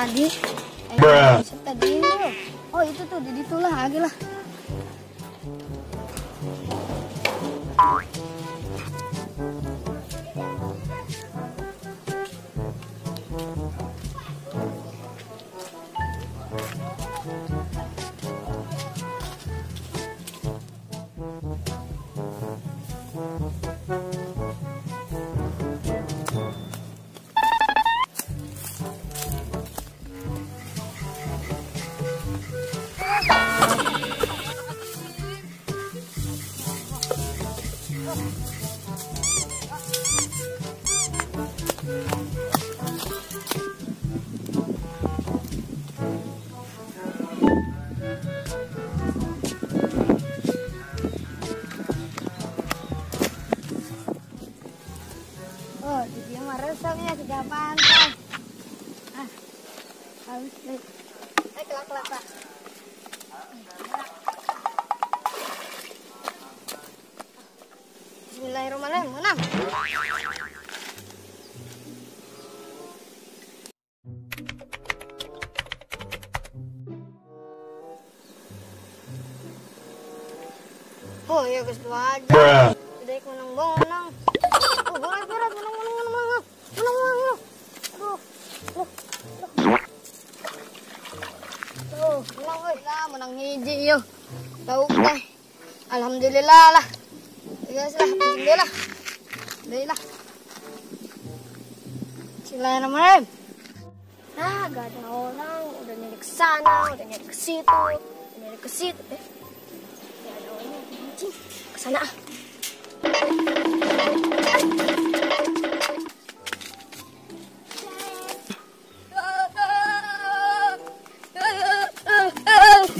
tadi. Tadi oh itu tuh di situ lah lagi lah. Oh, dia mah resepnya sudah pantai. Harus deh. Kelak. Bismillahirrahmanirrahim. Menang. Oh, ya guys, dua aja. Udah ikut menang. Oh, berat, menang. Aduh. Menang, weh. Lah, menang hiji, yo. Tahu deh. Alhamdulillah lah. Guys lah, alhamdulillah. Bismillahirrahmanirrahim. Nah, gak ada orang. Udah nyari ke sana, udah nyari ke situ, Gak ada orang. Ke sana ah.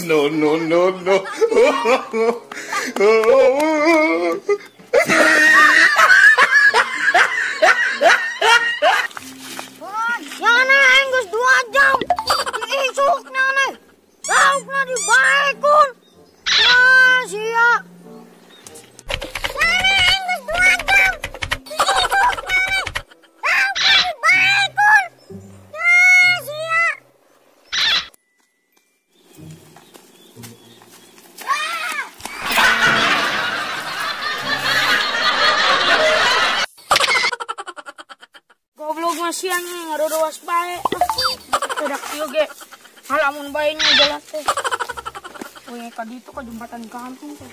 No. Yang aneh, Enggus 2 jam. Isuknya aneh. Lauknya dibaikun. Nah, siap. Goblok masian ngaruruas bae. Tedak ieu ge. Halamun baenya jelas teh. We ka ditu ka jembatan kampung teh.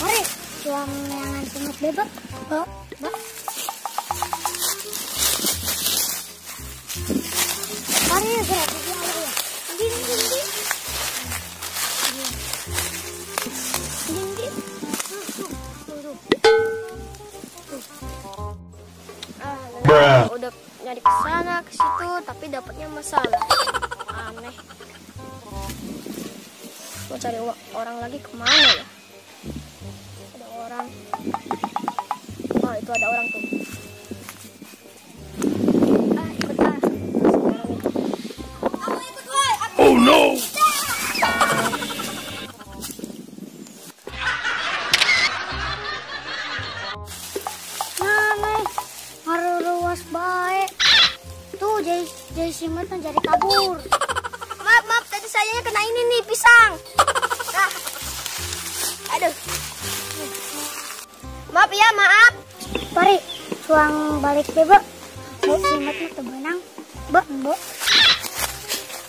Mari, tuang neangan semut bebek. Mbak. Mari gerak di awal. Dinding. Udah nyari ke sana ke situ tapi dapatnya masalah. Aneh. Mau cari orang lagi kemana ya? Ada orang. Oh, itu ada orang tuh. Ikut ah. Kamu ikut, woi. Oh no. Baik tuh jadi simet mencari kabur. Maaf tadi sayanya kena ini nih pisang. Nah. Aduh, maaf. Mari suang balik bebek. Mau simetnya tebenang mbok.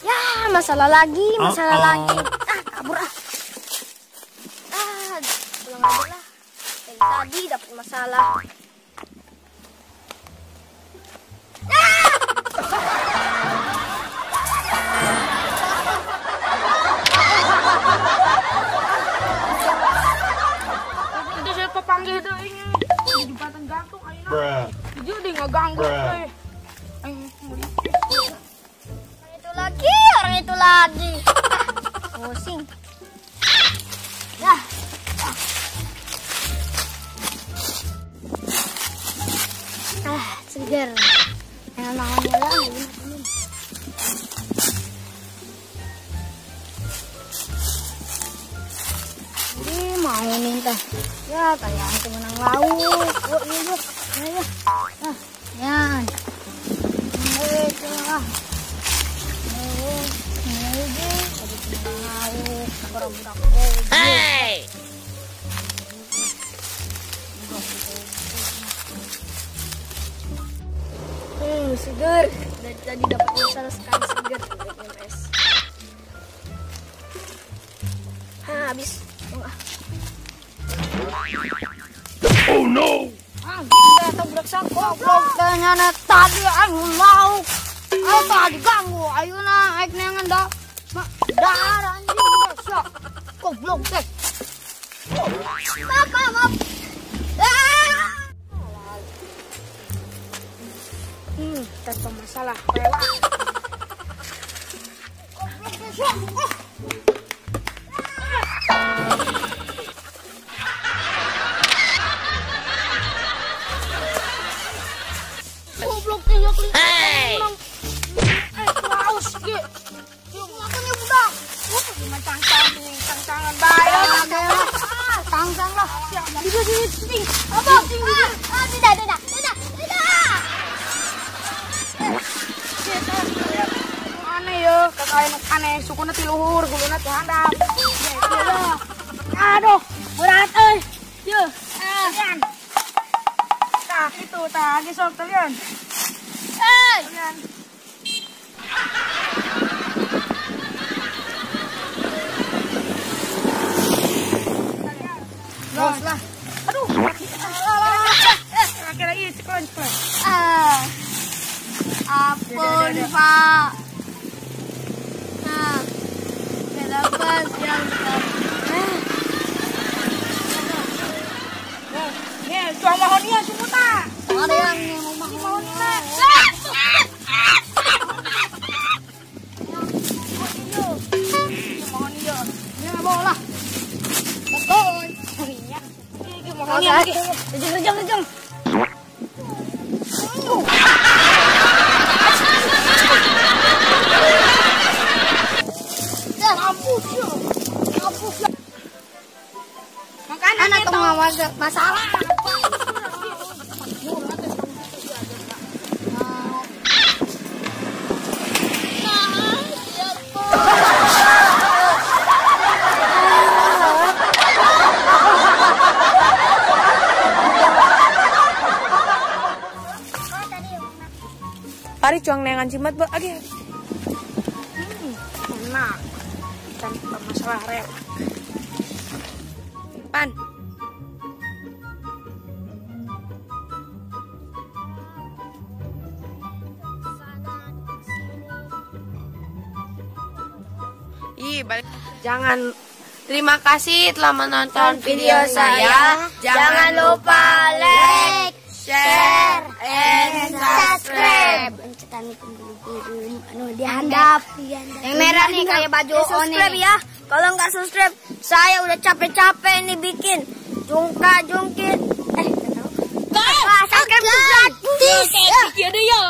Ya masalah lagi. Kabur ah. Pulang aja lah. Dari tadi dapat masalah. Panggil tuh ini di jembatan gantung ayo. Dia udah ngeganggu gue. Orang itu lagi. Pusing. Dah. Segar. Yang namanya lah ini. Mau minta ya kayak menang laut. Yan. Ito lah. Hey! Seger. Dari tadi dapat masalah sekali seger. Habis. Oh no! Gila tabrak sako. Goblok tanya tadi aku mau. Ayo tadi ganggu. Ayo na aik na nganda. Darah anjing dosa. Goblok teh. Maaf. Tanpa masalah. Lewat. Goblok teh yuk. Hey! Haus ge. Yuk makanya budak. Gimana cangcangan bayar. Cangcang lah. Sini. Apa? Tidak. Aneh ya, kakain aneh. Sukuna ti luhur, guluna ti handap. Aduh, berat euy. Yeuh, kalian. Tah, itu tah, gesok kalian. Kalian. Los lah. Aduh. Kira ini ceklon. Ampun, Pak. Nah, kenapa yang Nih, tuang mahonia sumuta. ada yang mau Mahonia. Mahonia. Ini bola. betul? Ini mahonia lagi. Rejeng. Mampus ya. Makanan Anak itu. pengawas masalah. Hari cuang nengan cimat ba agi. Enak. Tanpa masalah rel. Pan. Balik. Jangan. Terima kasih telah menonton video saya. Jangan lupa like, share, and subscribe. Di handap. Yang merah nih kayak baju subscribe ya. Kalau nggak subscribe, saya udah capek-capek nih bikin jungkit. Subscribe gratis. Iya deh ya.